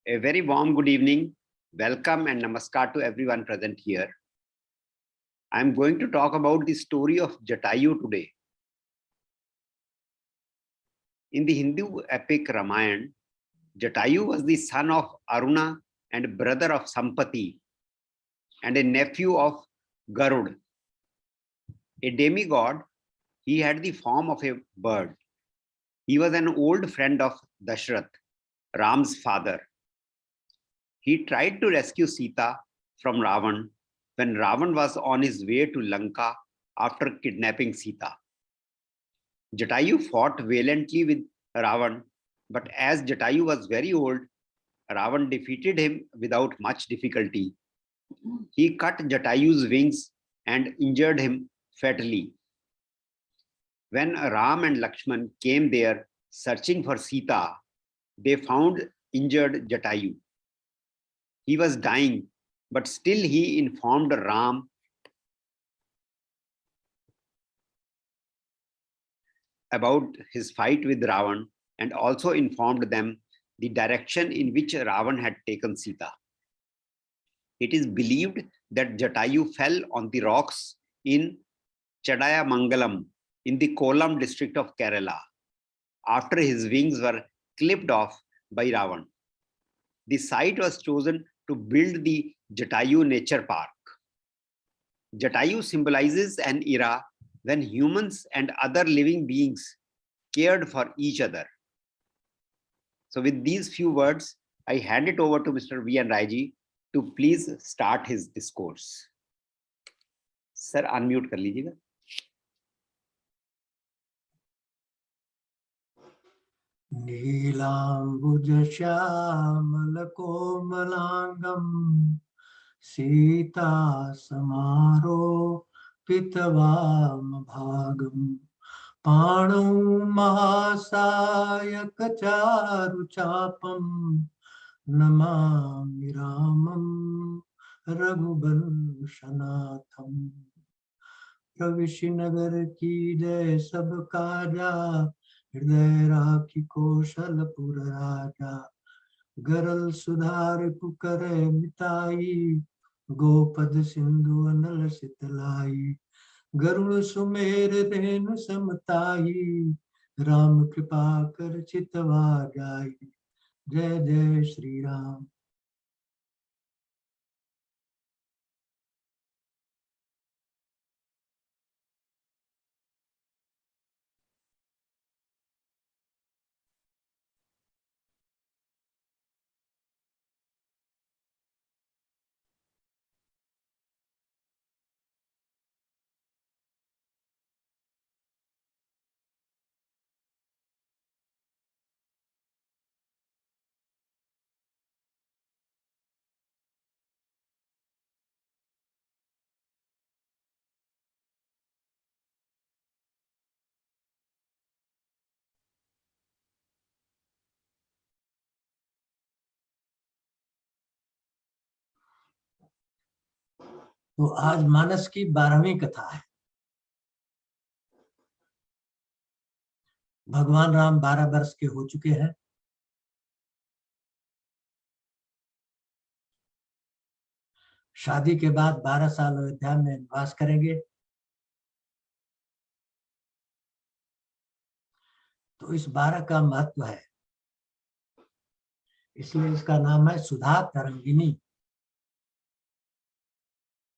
A very warm good evening. Welcome and namaskar to everyone present here. I am going to talk about the story of Jatayu today. In the Hindu epic Ramayana, Jatayu was the son of Aruna and brother of Sampati and a nephew of Garud. A demigod, he had the form of a bird. He was an old friend of Dashrath, Ram's father. He tried to rescue Sita from Ravan when Ravan was on his way to Lanka after kidnapping Sita. Jatayu fought valiantly with Ravan, but as Jatayu was very old, Ravan defeated him without much difficulty. He cut Jatayu's wings and injured him fatally. When Ram and Lakshman came there searching for Sita, they found injured Jatayu. He was dying, but still he informed Ram about his fight with Ravan and also informed them the direction in which Ravan had taken Sita. It is believed that Jatayu fell on the rocks in Chadayamangalam in the Kollam district of Kerala after his wings were clipped off by Ravan. The site was chosen to build the Jatayu Nature Park. Jatayu symbolizes an era when humans and other living beings cared for each other. So with these few words, I hand it over to Mr. V. N. Raiji to please start his discourse. Sir, unmute kar lijiyega. नीलाम्बुज Shyamal कोमलांगम Sita समारोपितवाम भागम पाणौ महासायक चारुचापम नमामि रामं रघुवंशनाथम। प्रविश्य नगर की जय सब काजा हृदय राखी कौशलपुर राजा। गरल सुधार pucker मिताई गोपद सिंधु अनल सितलाई। गरुड़ सुमेर रेणु समताई राम कृपा कर चितवा जाई। जय जय श्री राम। तो आज मानस की 12वीं कथा है। भगवान राम 12 वर्ष के हो चुके हैं। शादी के बाद 12 साल अयोध्या में निवास करेंगे। तो इस 12 का महत्व है, इसलिए इसका नाम है सुधा तरंगिनी।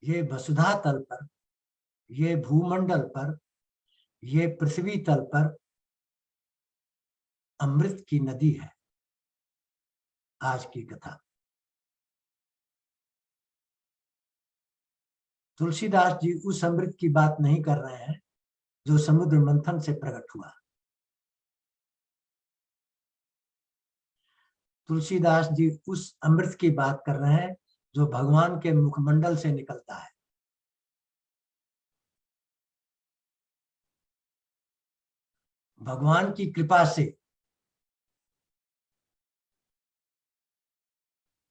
ये वसुधा तल पर, ये भूमंडल पर, ये पृथ्वी तल पर अमृत की नदी है। आज की कथा तुलसीदास जी उस अमृत की बात नहीं कर रहे हैं जो समुद्र मंथन से प्रकट हुआ। तुलसीदास जी उस अमृत की बात कर रहे हैं जो भगवान के मुखमंडल से निकलता है। भगवान की कृपा से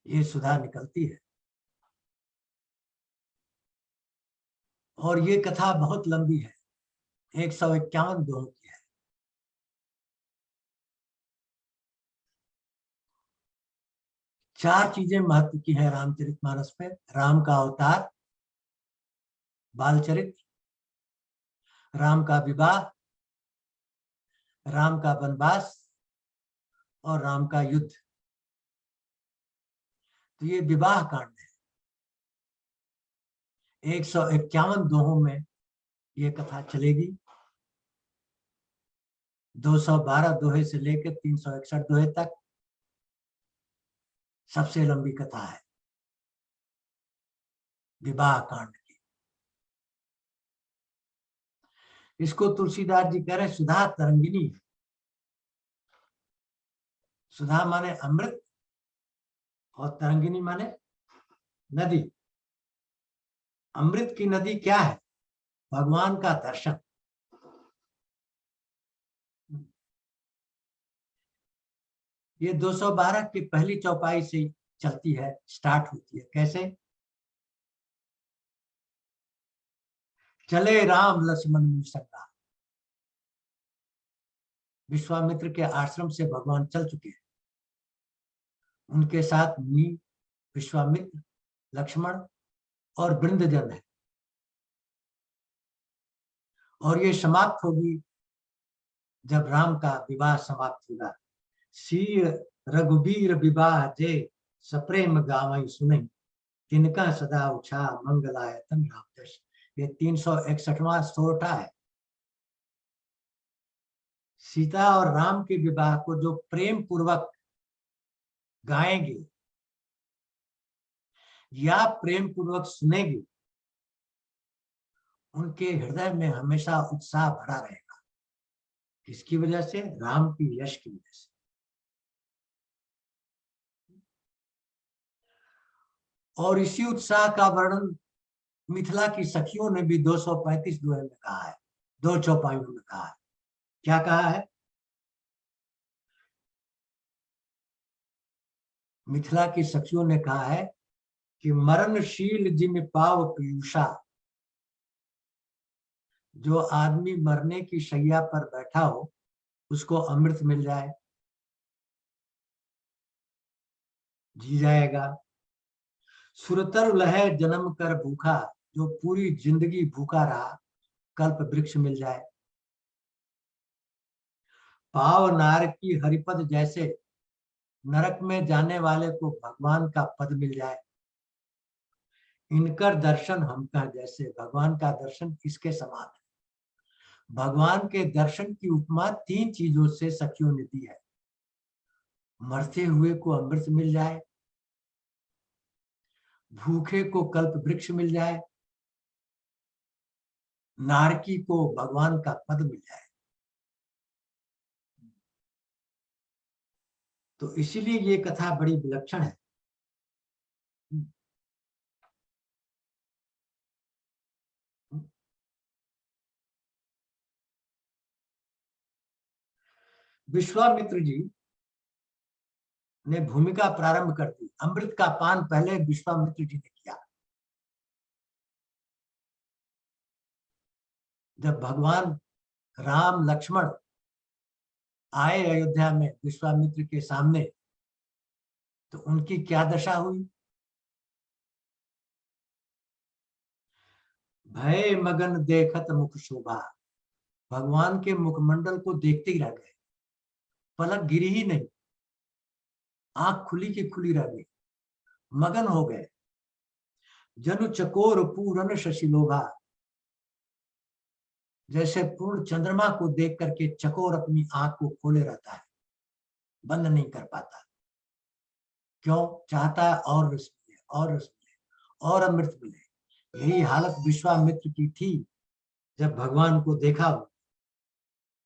ये सुधा निकलती है। और ये कथा बहुत लंबी है, 151 दोहों की है। चार चीजें महत्व की हैं रामचरितमानस में। राम का अवतार, बाल चरित्र, राम का विवाह, राम का वनवास और राम का युद्ध। तो ये विवाह कांड है। 151 दोहों में ये कथा चलेगी। 212 दोहे से लेकर 361 दोहे तक सबसे लंबी कथा है विवाह कांड की। इसको तुलसीदास जी कह रहे सुधा तरंगिनी। सुधा माने अमृत और तरंगिनी माने नदी। अमृत की नदी क्या है? भगवान का दर्शन। ये 212 की पहली चौपाई से चलती है, स्टार्ट होती है। कैसे? चले राम लक्ष्मण मुनि संगा। विश्वामित्र के आश्रम से भगवान चल चुके हैं। उनके साथ मुनि, विश्वामित्र, लक्ष्मण और वृंदजन है। और ये समाप्त होगी जब राम का विवाह समाप्त होगा। सी रघुबीर विवाह जे सप्रेम गावई सुनई, तिनका सदा उछा मंगलायतन राम जस। ये 361वां सोरठा है। सीता और राम के विवाह को जो प्रेम पूर्वक गाएंगे या प्रेम पूर्वक सुनेंगे, उनके हृदय में हमेशा उत्साह भरा रहेगा। किसकी वजह से? राम की यश की वजह से। और इसी उत्साह का वर्णन मिथिला की सखियों ने भी 235 दोहे में कहा है, दो चौपाइयों में कहा है। क्या कहा है? मिथिला की सखियों ने कहा है कि मरणशील जिन पाव पीयूषा। जो आदमी मरने की शैया पर बैठा हो उसको अमृत मिल जाए, जी जाएगा। सुरतर लहे जन्म कर भूखा। जो पूरी जिंदगी भूखा रहा, कल्प वृक्ष मिल जाए। पाव नार की हरिपद जैसे। नरक में जाने वाले को भगवान का पद मिल जाए। इनकर दर्शन हम कह जैसे। भगवान का दर्शन इसके समान है। भगवान के दर्शन की उपमा तीन चीजों से सखियों ने दी है। मरते हुए को अमृत मिल जाए, भूखे को कल्प वृक्ष मिल जाए, नारकी को भगवान का पद मिल जाए। तो इसीलिए ये कथा बड़ी विलक्षण है। विश्वामित्र जी ने भूमिका प्रारंभ कर दी। अमृत का पान पहले विश्वामित्र जी ने किया। जब भगवान राम लक्ष्मण आए अयोध्या में विश्वामित्र के सामने, तो उनकी क्या दशा हुई? भय मगन देखत मुख शोभा। भगवान के मुखमंडल को देखते ही रह गए, पलक गिरी ही नहीं, आंख खुली की खुली रह गई, मगन हो गए। जनु चकोर पूरन शशिलोभा। जैसे पूर्ण चंद्रमा को देख करके चकोर अपनी आंख को खोले रहता है, बंद नहीं कर पाता। क्यों? चाहता है और रस मिले, और रस मिले, और अमृत मिले। यही हालत विश्वामित्र की थी। जब भगवान को देखा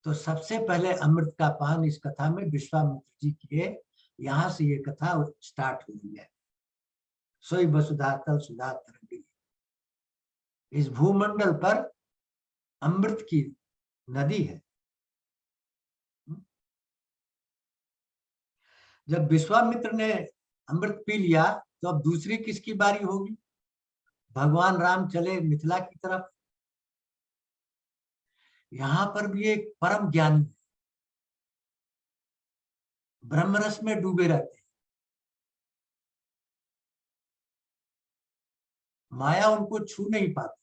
तो सबसे पहले अमृत का पान इस कथा में विश्वामित्र जी किए। यहां से ये कथा स्टार्ट हुई है। सोई वसुधा तल सुधा तरंगिनी। इस भूमंडल पर अमृत की नदी है। जब विश्वामित्र ने अमृत पी लिया तो अब दूसरी किसकी बारी होगी? भगवान राम चले मिथिला की तरफ। यहां पर भी एक परम ज्ञानी ब्रह्मरस में डूबे रहते हैं। माया उनको छू नहीं पाती,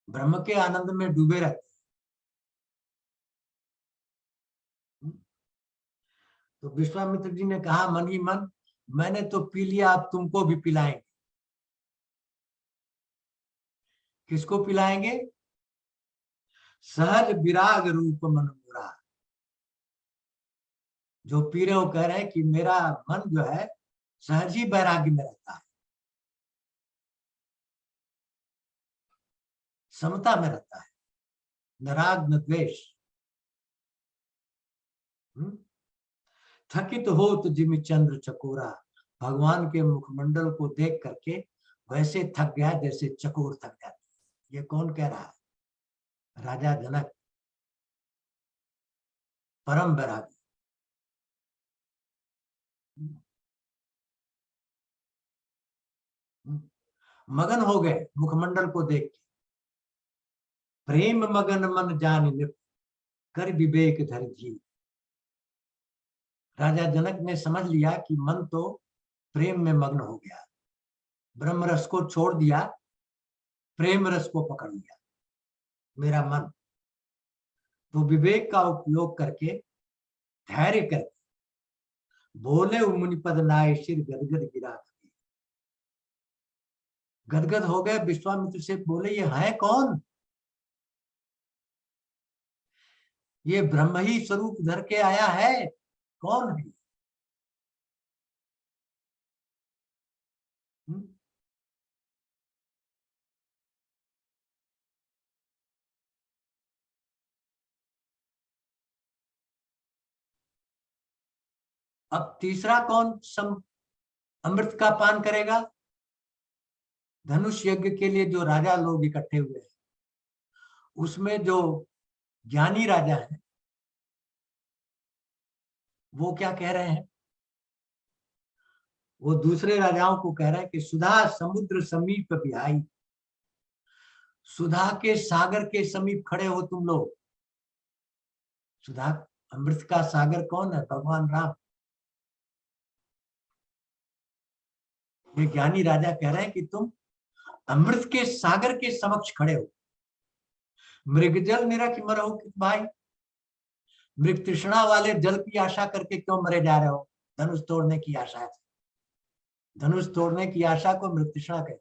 ब्रह्म के आनंद में डूबे रहते हैं। तो विश्वामित्र जी ने कहा मन ही मन, मैंने तो पी लिया, अब तुमको भी पिलाएंगे। किसको पिलाएंगे? सहज विराग रूप मन मुरा। जो पी रहे हो कह रहे हैं कि मेरा मन जो है सहज ही वैराग्य में रहता है, समता में रहता है, न राग न द्वेष। थकित हो तो जिमि चंद्र चकोरा। भगवान के मुखमंडल को देख करके वैसे थक गया जैसे चकोर थक जाती है। ये कौन कह रहा है? राजा जनक, परम वैरागी। मगन हो गए मुखमंडल को देख के। प्रेम मगन मन जान निप, कर विवेक धर जी। राजा जनक ने समझ लिया कि मन तो प्रेम में मग्न हो गया, ब्रह्म रस को छोड़ दिया, प्रेम रस को पकड़ लिया मेरा मन। तो विवेक का उपयोग करके, धैर्य करके बोले मुनिपद नाय सिर गदगद गिरा। गदगद हो गए, विश्वामित्र से बोले ये है कौन? ये ब्रह्म ही स्वरूप धर के आया है, कौन है? अब तीसरा कौन अमृत का पान करेगा? धनुष यज्ञ के लिए जो राजा लोग इकट्ठे हुए हैं, उसमें जो ज्ञानी राजा है वो क्या कह रहे हैं? वो दूसरे राजाओं को कह रहे हैं कि सुधा समुद्र समीप बिहाई। सुधा के सागर के समीप खड़े हो तुम लोग। सुधा, अमृत का सागर कौन है? भगवान राम। ये ज्ञानी राजा कह रहे हैं कि तुम अमृत के सागर के समक्ष खड़े हो। मृगजल निरख मरो भाई, मृग तृष्णा वाले जल की आशा करके क्यों मरे जा रहे हो? धनुष तोड़ने की आशा से। धनुष तोड़ने की आशा को मृग तृष्णा कहते हैं।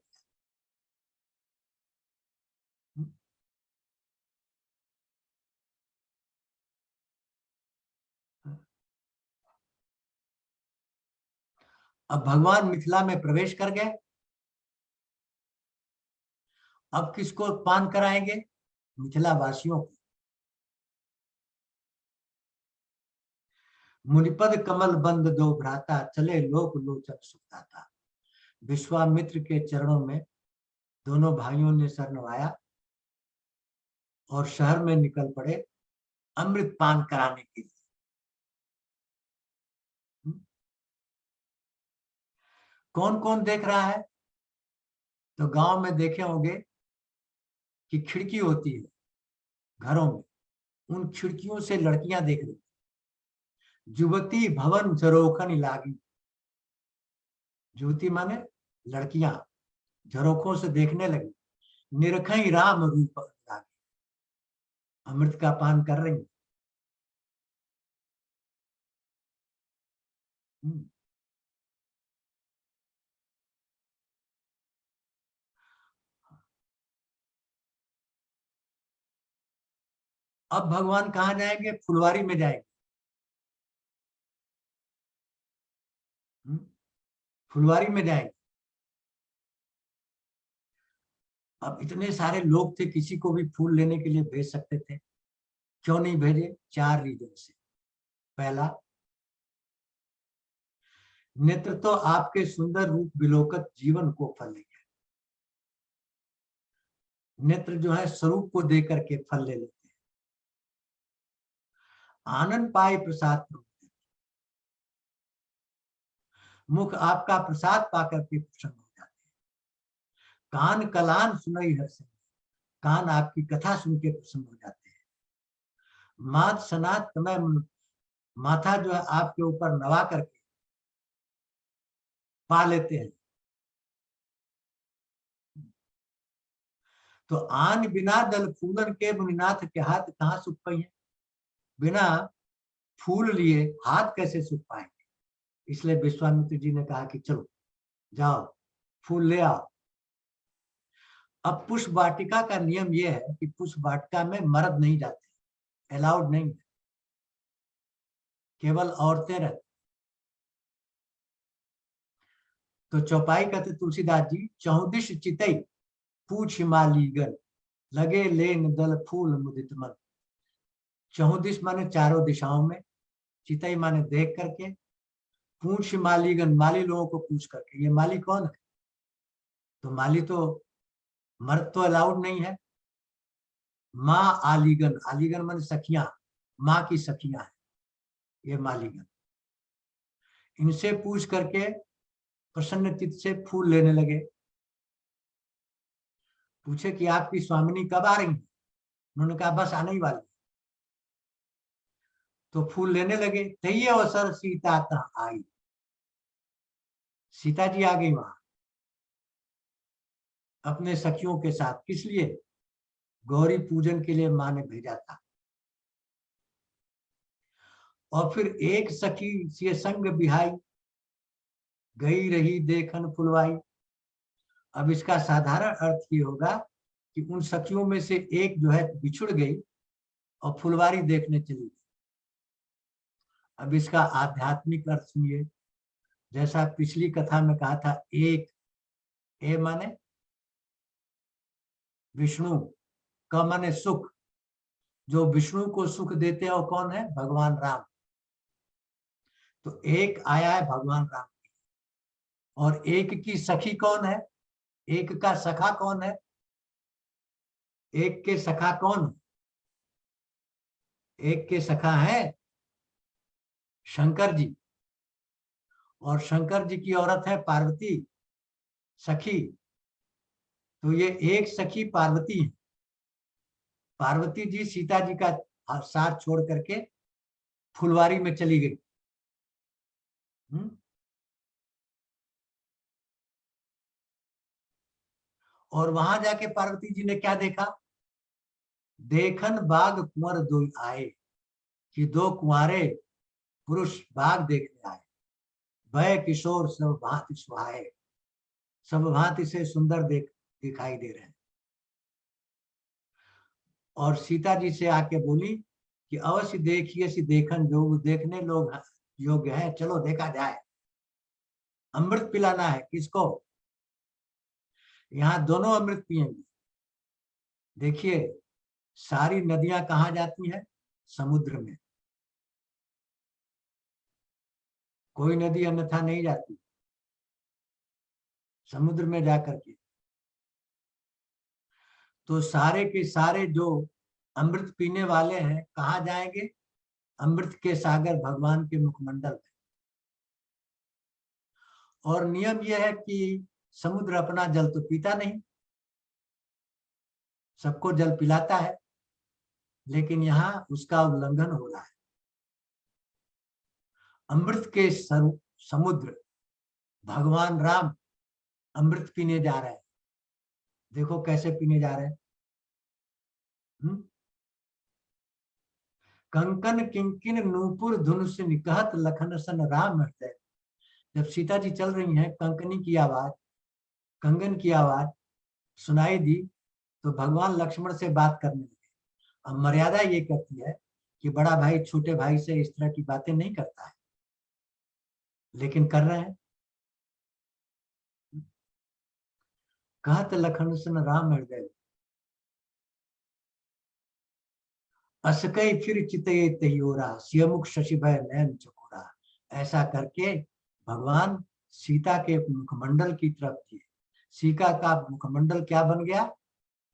अब भगवान मिथिला में प्रवेश कर गए। अब किसको पान कराएंगे? मिथिला वासियों को। मुनिपद कमल बंद दो भ्राता, चले लोक लोचन सुखदाता। विश्वामित्र के चरणों में दोनों भाइयों ने सर नवाया और शहर में निकल पड़े अमृत पान कराने के लिए। कौन कौन देख रहा है? तो गांव में देखे होंगे कि खिड़की होती है घरों में, उन खिड़कियों से लड़कियां देख रही। युवती भवन झरोखन लागी। युवती माने लड़कियां झरोखों से देखने लगी। निरखई राम रूप लागी। अमृत का पान कर रही। अब भगवान कहाँ जाएंगे? फुलवारी में जाएंगे। फुलवारी में जाएंगे। अब इतने सारे लोग थे, किसी को भी फूल लेने के लिए भेज सकते थे, क्यों नहीं भेजे? 4 रीजन से। पहला, नेत्र तो आपके सुंदर रूप विलोकत जीवन को फल लेंगे। नेत्र जो है स्वरूप को दे करके फल ले लेते हैं। आनंद पाए प्रसाद, मुख आपका प्रसाद पाकर के प्रसन्न हो जाते हैं। कान कलान सुनई हर से, कान आपकी कथा सुन के प्रसन्न हो जाते हैं। मात सनात समय, माथा जो है आपके ऊपर नवा करके पा लेते हैं। तो आन बिना दल फूलन के मुनिनाथ के हाथ कहाँ सूख पाई है, बिना फूल लिए हाथ कैसे सूख पाएंगे। इसलिए विश्वामित्र जी ने कहा कि चलो जाओ फूल ले आओ। अब पुष्प वाटिका का नियम यह है कि पुष्प वाटिका में मर्द नहीं जाते, अलाउड नहीं है, केवल औरतें रहती। तो चौपाई कहते तुलसीदास जी, चौदिश चितई पूछ मालीगन लगे लेन दल फूल मुदित मन। चौदिश माने चारों दिशाओं में, चितई माने देख करके, पूछ मालीगन माली लोगों को पूछ करके। ये माली कौन है, तो माली तो मर्द तो अलाउड नहीं है। माँ आलीगन, आलीगन माने सखियां, माँ की सखियां है ये मालीगन। इनसे पूछ करके प्रसन्न चित्त से फूल लेने लगे। पूछे कि आपकी स्वामिनी कब आ रही है, उन्होंने कहा बस आने ही वाली। तो फूल लेने लगे, तही अवसर सीता तहाँ आई। सीता जी आ गई वहां अपने सखियों के साथ। किस लिए, गौरी पूजन के लिए माँ ने भेजा था। और फिर एक सखी से संग बिहाई, गई रही देखन फुलवाई। अब इसका साधारण अर्थ ये होगा कि उन सखियों में से एक जो है बिछुड़ गई और फुलवारी देखने चली गई। अब इसका आध्यात्मिक अर्थ सुनिए। जैसा पिछली कथा में कहा था, एक ए माने विष्णु, क माने सुख, जो विष्णु को सुख देते हैं वो कौन है, भगवान राम। तो एक आया है भगवान राम की, और एक की सखी कौन है, एक का सखा कौन है, एक के सखा कौन है, एक के सखा है शंकर जी, और शंकर जी की औरत है पार्वती सखी। तो ये एक सखी पार्वती है। पार्वती जी सीता जी का साथ छोड़ करके फुलवारी में चली गई। और वहां जाके पार्वती जी ने क्या देखा, देखन बाग कुंवर दो आए, कि दो कुंवारे पुरुष बाग देखने आए। भय किशोर सब भांति सुहाए, सब भांति से सुंदर दिखाई दे रहे हैं। और सीता जी से आके बोली कि अवश्य देखिए सी देखन जो देखने लोग योग्य है, चलो देखा जाए। अमृत पिलाना है किसको, यहाँ दोनों अमृत पिएंगे। देखिए सारी नदियां कहाँ जाती हैं, समुद्र में। कोई नदी अन्यथा नहीं जाती, समुद्र में जाकर के। तो सारे के सारे जो अमृत पीने वाले हैं कहाँ जाएंगे, अमृत के सागर भगवान के मुखमंडल में। और नियम यह है कि समुद्र अपना जल तो पीता नहीं, सबको जल पिलाता है, लेकिन यहाँ उसका उल्लंघन हो रहा है। अमृत के समुद्र भगवान राम अमृत पीने जा रहे हैं। देखो कैसे पीने जा रहे हैं। कंकन किंकिन नूपुर धुन से निकहत लखन सन राम हृदय। जब सीता जी चल रही हैं, कंकनी की आवाज, कंगन की आवाज सुनाई दी, तो भगवान लक्ष्मण से बात करने लगे। अब मर्यादा ये कहती है कि बड़ा भाई छोटे भाई से इस तरह की बातें नहीं करता है, लेकिन कर रहे हैं। कहत लखन सन राम हृदय, असकई फिर चितये तहियोरा, सियमुख शशि भय नयन चकोरा। ऐसा करके भगवान सीता के मुखमंडल की तरफ किए। सीता का मुखमंडल क्या बन गया,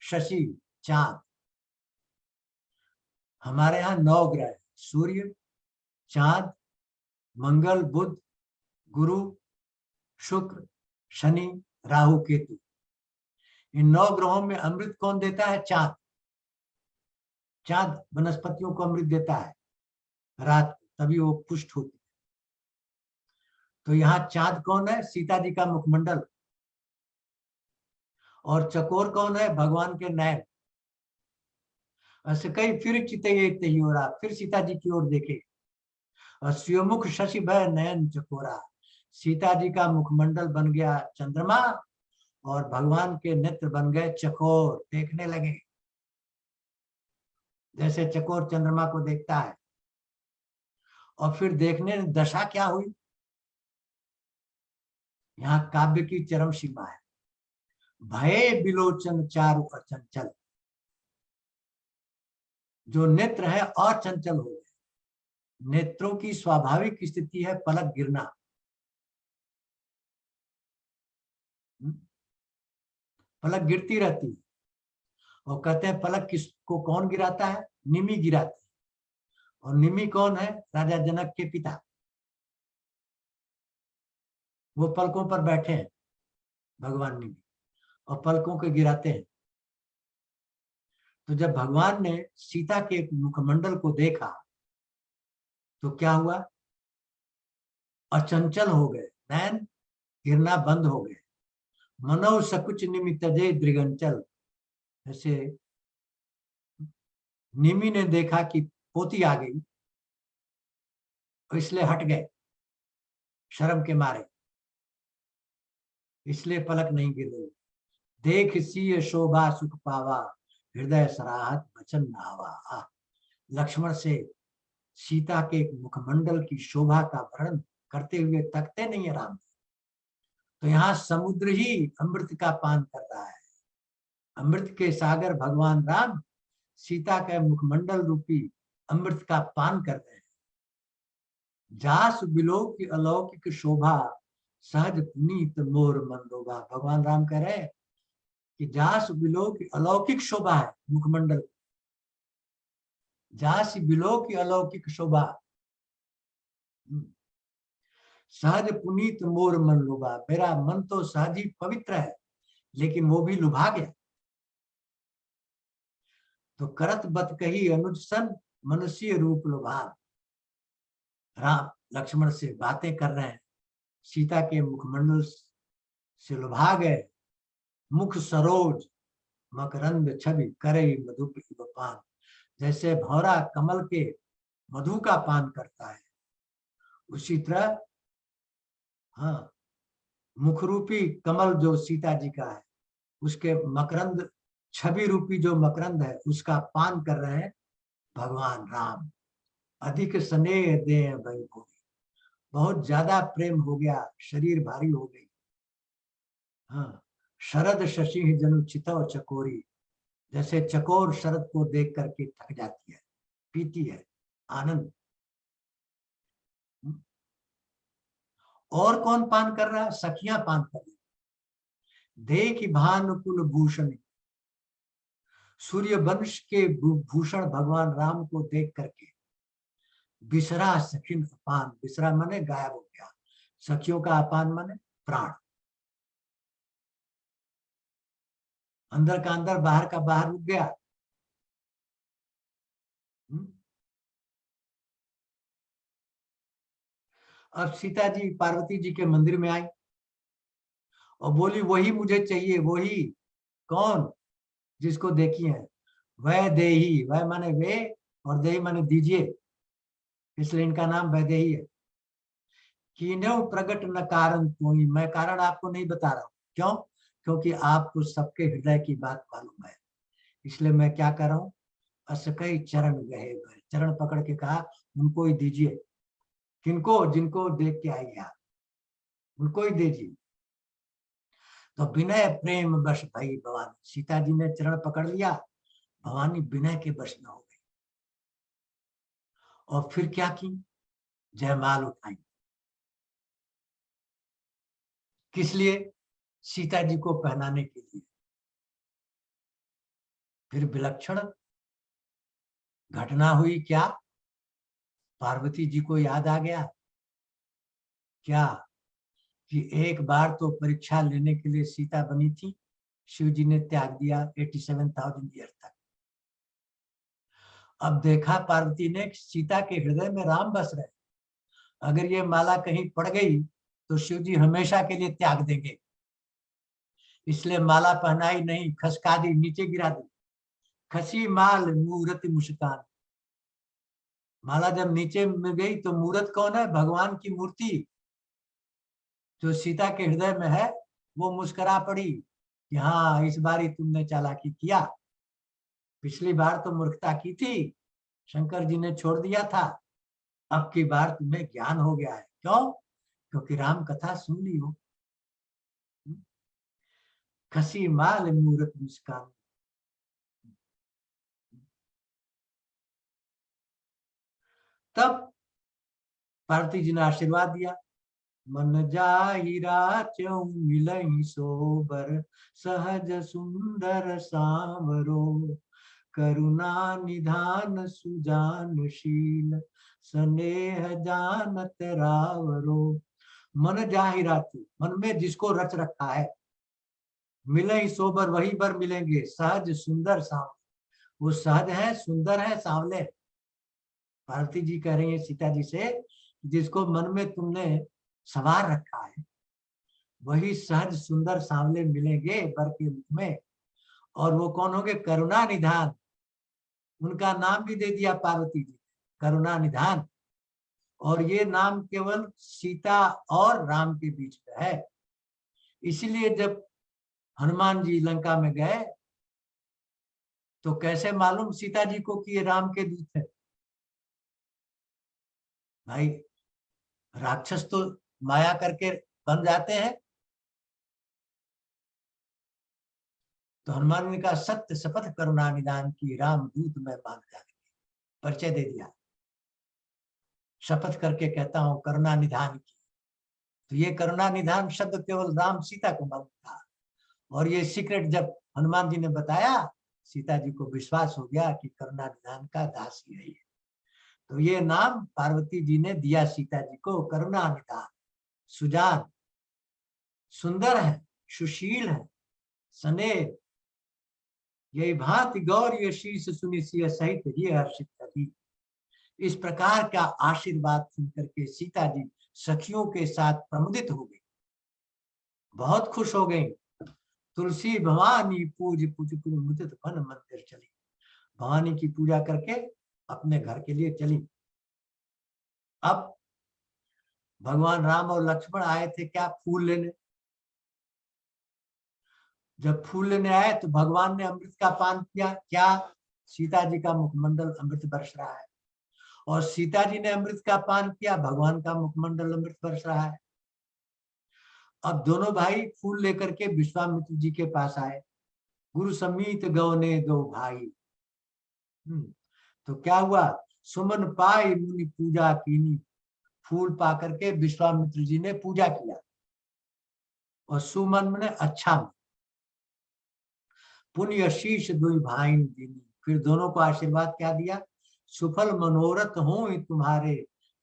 शशि, चांद। हमारे यहाँ 9 ग्रह, सूर्य, चांद, मंगल, बुध, गुरु, शुक्र, शनि, राहु, केतु। इन 9 ग्रहों में अमृत कौन देता है, चांद। चांद वनस्पतियों को अमृत देता है रात को, तभी वो पुष्ट होती है। तो यहाँ चांद कौन है, सीता जी का मुखमंडल। और चकोर कौन है? भगवान के नैन। ऐसे कई फिर चिते हो रहा, फिर सीता जी की ओर देखे और शिवमुख शशि भय नयन चकोरा। सीता जी का मुखमंडल बन गया चंद्रमा और भगवान के नेत्र बन गए चकोर, देखने लगे जैसे चकोर चंद्रमा को देखता है। और फिर देखने दशा क्या हुई, यहाँ काव्य की चरम सीमा है। भय बिलोचन चारु अचंचल, जो नेत्र है अचंचल हो गए। नेत्रों की स्वाभाविक स्थिति है पलक गिरना। पलक गिरती रहती है और कहते हैं पलक किसको कौन गिराता है? निमि गिराती है। और निमि कौन है? राजा जनक के पिता। वो पलकों पर बैठे हैं भगवान निमि और पलकों के गिराते हैं। तो जब भगवान ने सीता के मुखमंडल को देखा तो क्या हुआ? अचंचल हो गए, नैन गिरना बंद हो गए। मनो सकुच निमित जय दृगंचल, जैसे निमि ने देखा कि पोती आ गई इसलिए हट गए शर्म के मारे, इसलिए पलक नहीं गिर रही। देख सी शोभा सुख पावा, हृदय सराहत वचन नावा। लक्ष्मण से सीता के मुखमंडल की शोभा का वर्णन करते हुए तकते नहीं है राम। तो यहाँ समुद्र ही अमृत का पान कर रहा है। अमृत के सागर भगवान राम सीता के मुखमंडल रूपी अमृत का पान कर रहे हैं। जास बिलो की अलौकिक शोभा, सहज पुनीत मोर मन लोभा। भगवान राम कह रहे हैं कि जास बिलो की अलौकिक शोभा है मुखमंडल। जास बिलो की अलौकिक शोभा, सहज पुनीत मोर मन लुभा। मेरा मन तो सहज ही पवित्र है लेकिन वो भी लुभा गया। तो करत बत कही अनुज सन, मनुष्य रूप लुभाव। राम लक्ष्मण से बातें कर रहे हैं, सीता के मुखमंडल से लुभा गए। मुख सरोज मकरंद छवि करे मधु पान, जैसे भौरा कमल के मधु का पान करता है उसी तरह हाँ मुखरूपी कमल जो सीता जी का है उसके मकरंद छवि रूपी जो मकरंद है उसका पान कर रहे हैं भगवान राम। अधिक स्नेह दे भई भोरी, बहुत ज्यादा प्रेम हो गया, शरीर भारी हो गई। हाँ शरद शशि जनु चितव चकोरी, जैसे चकोर शरद को देख करके थक जाती है, पीती है आनंद। और कौन पान कर रहा है? सखियां पान कर रही। देख भानुकुल भूषण, सूर्य वंश के भूषण भगवान राम को देख करके बिसरा सखिन अपान। बिसरा माने गायब हो गया, सखियों का अपान माने प्राण। अंदर का अंदर बाहर का बाहर रुक गया। अब सीता जी पार्वती जी के मंदिर में आई और बोली वही मुझे चाहिए। वही कौन? जिसको देखी है वह देही, वह माने वे और देही माने दीजिए, इसलिए इनका नाम वैदेही है। कीन्हु प्रगट न कारण कोई, मैं कारण आपको नहीं बता रहा हूं। क्यों? क्योंकि आपको सबके हृदय की बात मालूम है, इसलिए मैं क्या कर रहा हूं? असकई चरण गहे, चरण पकड़ के कहा उनको ही दीजिए। किनको? जिनको देख के आई आप, उनको ही दीजिए। तो विनय प्रेम वश भई भवानी, सीता जी ने चरण पकड़ लिया, भवानी विनय के वश में हो गई। और फिर क्या की? जयमाल उठाई। किस लिए? सीता जी को पहनाने के लिए। फिर विलक्षण घटना हुई। क्या? पार्वती जी को याद आ गया क्या कि एक बार तो परीक्षा लेने के लिए सीता बनी थी, शिव जी ने त्याग दिया 87,000 ईयर तक। अब देखा पार्वती ने सीता के हृदय में राम बस रहे, अगर ये माला कहीं पड़ गई तो शिव जी हमेशा के लिए त्याग देंगे, इसलिए माला पहनाई नहीं, खसका दी, नीचे गिरा दी। खसी माल मूरत मुस्कान। माला जब नीचे में गई तो मूरत कौन है? भगवान की मूर्ति जो सीता के हृदय में है, वो मुस्कुरा पड़ी कि हाँ, इस बारी तुमने चालाकी किया, पिछली बार तो मूर्खता की थी, शंकर जी ने छोड़ दिया था, अब की बार तुम्हें ज्ञान हो गया है। क्यों? क्योंकि राम कथा सुन ली हो। खसी माल मूरत मुस्कान। तब पार्वती जी ने आशीर्वाद दिया, मन जाहिरा च्यों मिलहि सोबर, सहज सुंदर सांवरो, करुणा निधान सुजानशील, स्नेह जानत रावरो। मन जाहिरा च्यों, मन में जिसको रच रखा है, मिलहि सोबर, वही बर मिलेंगे, सहज सुंदर सांवरे। वो सहज है, सुंदर है, सांवले। पार्वती जी कह रही है सीता जी से, जिसको मन में तुमने सवार रखा है, वही सहज सुंदर सांवले मिलेंगे वर के रूप में। और वो कौन होंगे? करुणा निधान। उनका नाम भी दे दिया पार्वती जी, करुणा निधान। और ये नाम केवल सीता और राम के बीच में है। इसलिए जब हनुमान जी लंका में गए तो कैसे मालूम सीता जी को कि ये राम के दूत है? भाई, राक्षस तो माया करके बन जाते हैं। तो हनुमान ने कहा, सत्य शपथ करुणा निदान की, राम दूत मैं मान जाने, परिचय दे दिया। शपथ करके कहता हूं करुणा निधान की। तो ये करुणा निधान शब्द केवल राम सीता को मालूम था। और ये सीक्रेट जब हनुमान जी ने बताया, सीता जी को विश्वास हो गया कि करुणा निधान का दास ही है। तो ये नाम पार्वती जी ने दिया सीता जी को, करुणा निधान। सुजान, सुंदर है, सुशील है, स्नेह, यही भांति गौर शीश सुनि सिय सहित ये हर्षित कभी। इस प्रकार का आशीर्वाद सुन करके सीता जी सखियों के साथ प्रमुदित हो गई, बहुत खुश हो गई। तुलसी भवानी पूज पूज पूज मुदित वन मंदिर चली। भवानी की पूजा करके अपने घर के लिए चली। अब भगवान राम और लक्ष्मण आए थे क्या? फूल लेने। जब फूल लेने आए तो भगवान ने अमृत का पान किया। क्या? सीता जी का मुखमंडल अमृत बरस रहा है। और सीता जी ने अमृत का पान किया, भगवान का मुखमंडल अमृत बरस रहा है। अब दोनों भाई फूल लेकर के विश्वामित्र जी के पास आए। गुरु समीत गवने दो भाई। तो क्या हुआ? सुमन पाई मुनि पूजा कीनी। फूल पा करके विश्वामित्र जी ने पूजा किया। और सुमन ने अच्छा मन। पुण्य शीश दुई भाई दीनी। फिर दोनों को आशीर्वाद क्या दिया? सुफल मनोरथ हो तुम्हारे,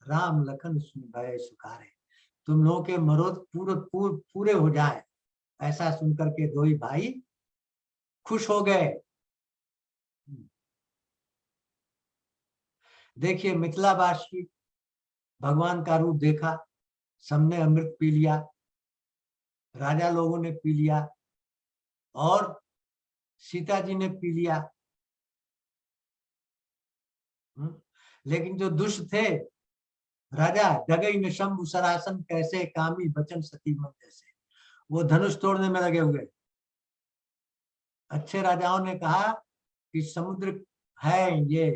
राम लखन सुन भय सुखारे। तुम लोगों के मनोरथ पूरे हो जाए, ऐसा सुनकर के दो ही भाई खुश हो गए। देखिए, मिथिलावासी भगवान का रूप देखा, सबने अमृत पी लिया, राजा लोगों ने पी लिया और सीता जी ने पी लिया। लेकिन जो दुष्ट थे, राजा डगई में शंभु सरासन कैसे, कामी बचन सती मन जैसे, वो धनुष तोड़ने में लगे हुए। अच्छे राजाओं ने कहा कि समुद्र है ये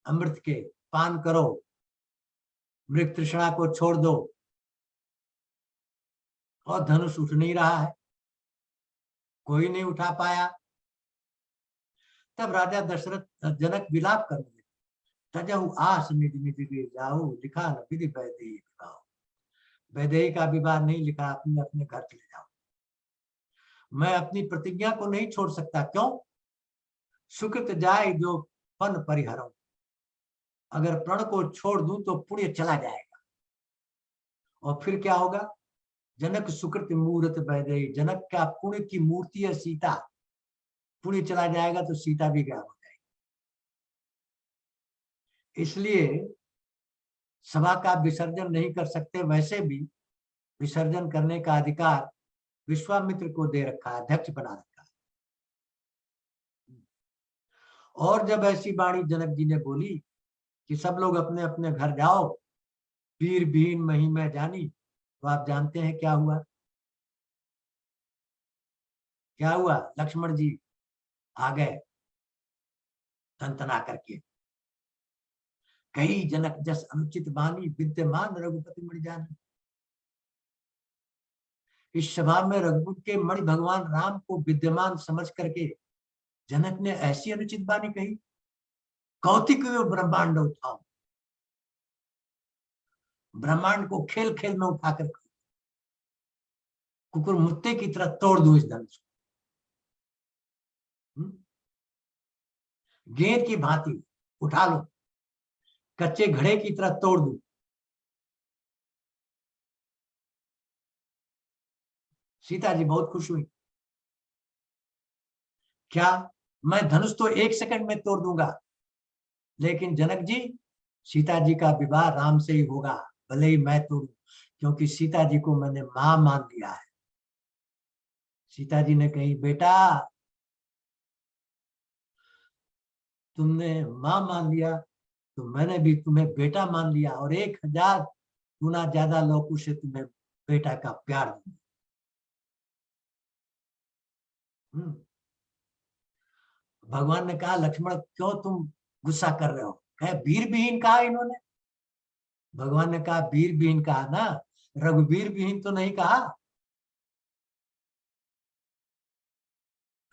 अमृत के, पान करो, मृग तृष्णा को छोड़ दो। और धनुष उठ नहीं रहा है, कोई नहीं उठा पाया। तब राजा दशरथ जनक विलाप करने लगे। तजहु आस निधि निधि गे जाओ, लिखा न विधि वैदेही विवाह। वैदेही का विवाह नहीं लिखा, अपने अपने घर चले जाओ। मैं अपनी प्रतिज्ञा को नहीं छोड़ सकता। क्यों? सुकृत जाए जो फन परिहरम। अगर प्रण को छोड़ दूं तो पुण्य चला जाएगा। और फिर क्या होगा? जनक सुकृत मूर्त वैदेही। जनक का पुण्य की मूर्ति है सीता, पुण्य चला जाएगा तो सीता भी गायब हो जाएगी। इसलिए सभा का विसर्जन नहीं कर सकते। वैसे भी विसर्जन करने का अधिकार विश्वामित्र को दे रखा है, अध्यक्ष बना रखा है। और जब ऐसी वाणी जनक जी ने बोली कि सब लोग अपने अपने घर जाओ, वीर भीन मही में जानी, तो आप जानते हैं क्या हुआ? क्या हुआ? लक्ष्मण जी आ गए तंतना करके। कई जनक जस अनुचित बानी, विद्यमान रघुपति मणि जानी। इस सभा में रघुपति के मणि भगवान राम को विद्यमान समझ करके जनक ने ऐसी अनुचित बानी कही, कौतिक ब्रह्मांड उठाओ। ब्रह्मांड को खेल खेल में उठाकर कुकुर मुत्ते की तरह तोड़ दो इस धनुष को। गेंद की भांति उठा लो, कच्चे घड़े की तरह तोड़ दो। सीता जी बहुत खुश हुई। क्या मैं धनुष तो 1 सेकंड में तोड़ दूंगा, लेकिन जनक जी सीता जी का विवाह राम से ही होगा, भले ही मैं तोड़ू, क्योंकि सीता जी को मैंने मां मान लिया है। सीता जी ने कही, बेटा तुमने मां मान लिया तो मैंने भी तुम्हें बेटा मान लिया, और 1000 गुना ज्यादा लौकू से तुम्हें बेटा का प्यार दूंगा। भगवान ने कहा, लक्ष्मण क्यों तुम गुस्सा कर रहे हो? कहे वीर विहीन कहा इन्होंने। भगवान ने कहा, वीर विहीन कहा ना, रघुवीर विहीन तो नहीं कहा।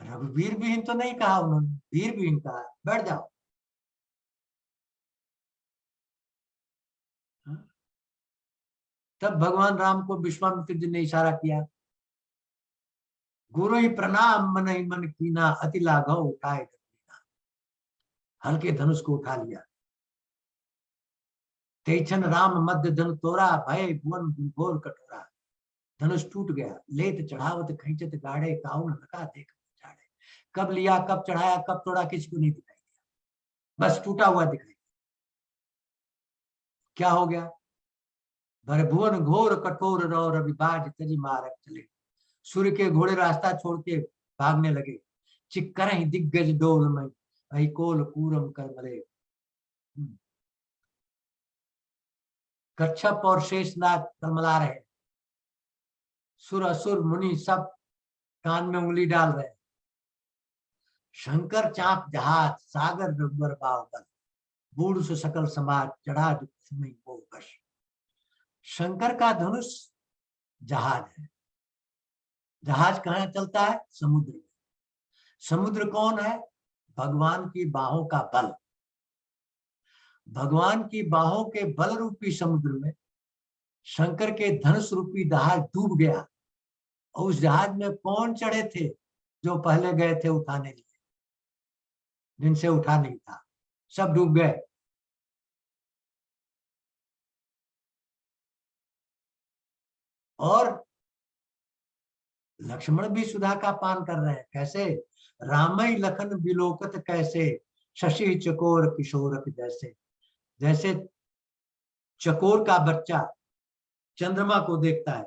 रघुवीर विहीन तो नहीं कहा उन्होंने, वीर विहीन कहा। बैठ जाओ। तब भगवान राम को विश्वामित्र जी ने इशारा किया, गुरु ही प्रणाम मन ही मन कीना, अति लाघव उठाए। हल्के धनुष को उठा लिया। तेछन राम मध्य धन तोरा, भय भुवन घोर कटोरा। धनुष टूट गया। लेत चढ़ावत खींचत गाड़े, काउन लगा देख चाड़े। कब लिया, कब चढ़ाया, कब तोड़ा, किसी को नहीं दिखाई दिया, बस टूटा हुआ दिखाई। क्या हो गया? भर भुवन घोर कठोर रौ, रवि बाज तजी मारक चले। सूर्य के घोड़े रास्ता छोड़ के भागने लगे। चिक्कर ही दिग्गज डोल में, भई कोल कूरम कर मले। कच्छप और शेषनाग तलमला रहे। सुर असुर मुनि सब कान में उंगली डाल रहे। शंकर चाप जहाज, सागर रघुवर बाहुबल। बूढ़ से सकल समाज, चढ़ा वो कश। शंकर का धनुष जहाज है। जहाज कहाँ चलता है? समुद्र में। समुद्र कौन है? भगवान की बाहों का बल। भगवान की बाहों के बल रूपी समुद्र में शंकर के धनुष रूपी जहाज डूब गया। और उस जहाज में कौन चढ़े थे? जो पहले गए थे उठाने लिए, जिनसे उठा नहीं था, सब डूब गए। और लक्ष्मण भी सुधा का पान कर रहे हैं। कैसे? रामई लखन बिलोकत कैसे, शशि चकोर किशोरक जैसे। जैसे चकोर का बच्चा चंद्रमा को देखता है,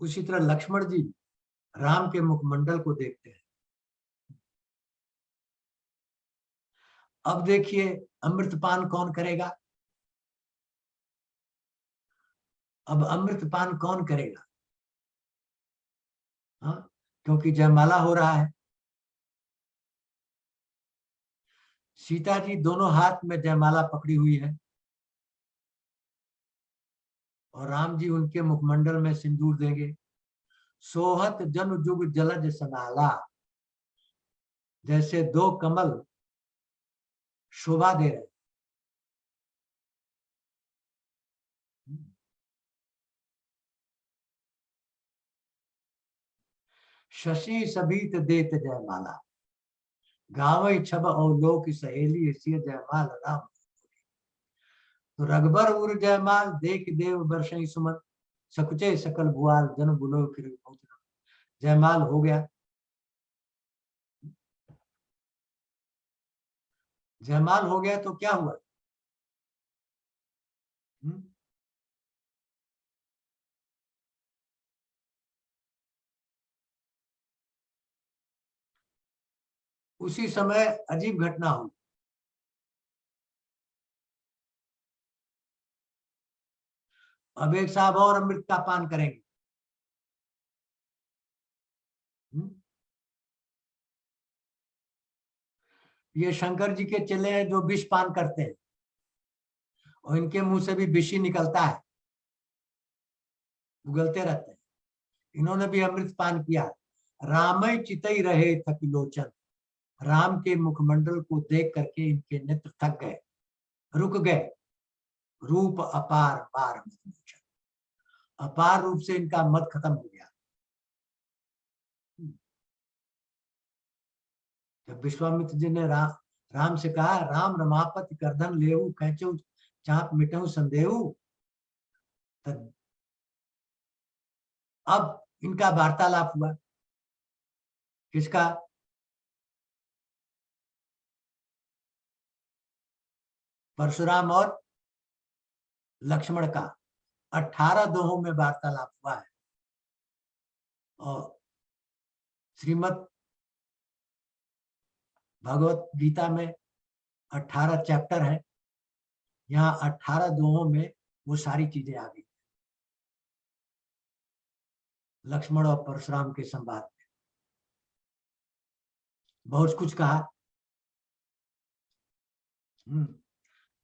उसी तरह लक्ष्मण जी राम के मुखमंडल को देखते हैं। अब देखिए अमृतपान कौन करेगा? अब अमृतपान कौन करेगा? हाँ, क्योंकि जयमाला हो रहा है। सीता जी दोनों हाथ में जयमाला पकड़ी हुई है, और राम जी उनके मुखमंडल में सिंदूर देंगे। सोहत जन जुग जलज सनाला। जैसे 2 कमल शोभा दे रहे। शशि सभीत देत जयमाला, गावई छब और लोक सहेली सिय जयमाल राम। तो रघबर उर जयमाल, देख देव बरसई सुमन। सकुचे सकल भुआल, जन बुलो फिर। जयमाल हो गया। जयमाल हो गया तो क्या हुआ? उसी समय अजीब घटना हुई। अब एक साहब और अमृत का पान करेंगे। ये शंकर जी के चेले हैं जो विष पान करते हैं और इनके मुंह से भी विष ही निकलता है, उगलते रहते हैं। इन्होंने भी अमृत पान किया। रामय चितई रहे थकिलोचन, राम के मुखमंडल को देख करके इनके नेत्र थक गए, रुक गए। रूप अपार पार मदमोचन, अपार रूप से इनका मद खत्म हो गया। जब विश्वामित्र जी ने राम से कहा, राम रमापति करधन लेऊ कैचो चाप मिटऊ संदेहू, तब अब इनका वार्तालाप हुआ। किसका? परशुराम और लक्ष्मण का 18 दोहों में वार्तालाप हुआ है। और श्रीमद् भगवत गीता में 18 चैप्टर है, यहाँ 18 दोहों में वो सारी चीजें आ गई। लक्ष्मण और परशुराम के संवाद में बहुत कुछ कहा।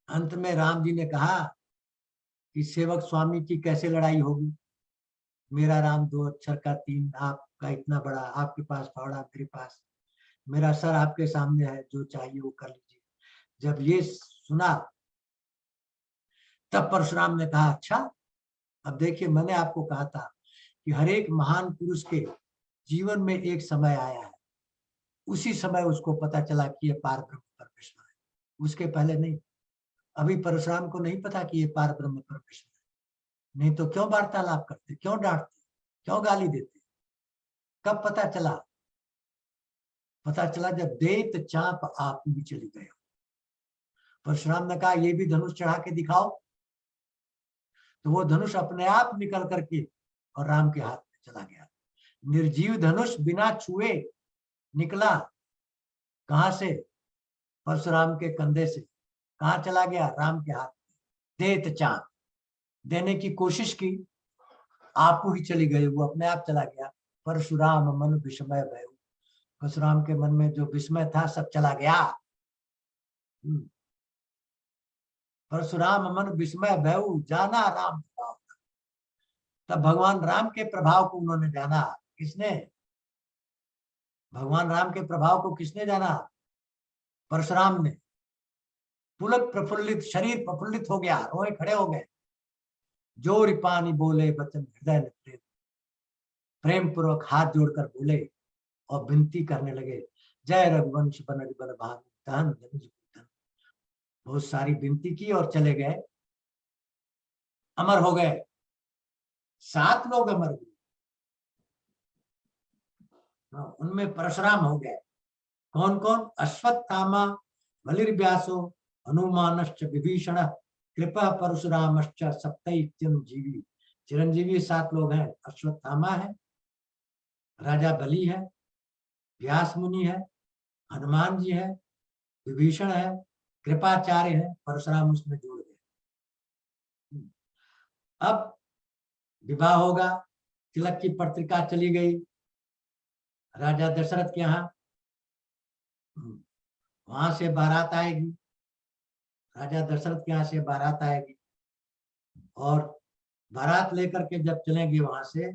अंत में राम जी ने कहा कि सेवक स्वामी की कैसे लड़ाई होगी, मेरा राम 2 अक्षर का 3, आपका इतना बड़ा, आपके पास फावड़ा, मेरे पास, मेरा सर आपके सामने है, जो चाहिए वो कर लीजिए। जब ये सुना तब परशुराम ने कहा, अच्छा अब देखिए, मैंने आपको कहा था कि हर एक महान पुरुष के जीवन में एक समय आया है, उसी समय उसको पता चला कि ये पार ब्रह्म परमेश्वर है, उसके पहले नहीं। अभी परशुराम को नहीं पता कि ये पार ब्रह्म परमेश्वर है, नहीं तो क्यों वार्तालाप करते, क्यों डांटते, क्यों गाली देते? कब पता चला? पता चला जब देत चाप आप भी चली गए। परशुराम ने कहा, ये भी धनुष चढ़ा के दिखाओ। तो वो धनुष अपने आप निकल करके और राम के हाथ में चला गया। निर्जीव धनुष बिना छुए निकला। कहां से? परशुराम के कंधे से। कहां चला गया? राम के हाथ में। देत चाप, देने की कोशिश की, आप ही चली गई, वो अपने आप चला गया। परशुराम मन विस्मय भय, परशुराम के मन में जो विस्मय था सब चला गया। परशुराम मन विस्मय भय जाना राम प्रभाव। तब भगवान राम के प्रभाव को उन्होंने जाना। किसने? भगवान राम के प्रभाव को किसने जाना? परशुराम ने। पुलक प्रफुल्लित, शरीर प्रफुल्लित हो गया, रोए खड़े हो गए। जोर पानी बोले बचन हृदय ने प्रेम, प्रेम पूर्वक हाथ जोड़कर बोले और विनती करने लगे, जय रघुवंश बनर बल भानु धन धन धन। बहुत सारी विनती की और चले गए, अमर हो गए। 7 लोग अमर हुए, उनमें परशुराम हो गए। कौन कौन? अश्वत्थामा, बलिर्व्यासो, हनुमानश्च विभीषण, कृपा परशुरामश्च सप्तैत्यंजीवी। चिरंजीवी 7 लोग हैं। अश्वत्थामा है, राजा बलि है, व्यास मुनि है, हनुमान जी है, विभीषण है, कृपाचार्य है, परशुराम उसमें जोड़ गए। अब विवाह होगा, तिलक की पत्रिका चली गई राजा दशरथ के यहाँ। वहां से बारात आएगी, राजा दशरथ के यहाँ से बारात आएगी और बारात लेकर के जब चलेंगे वहां से,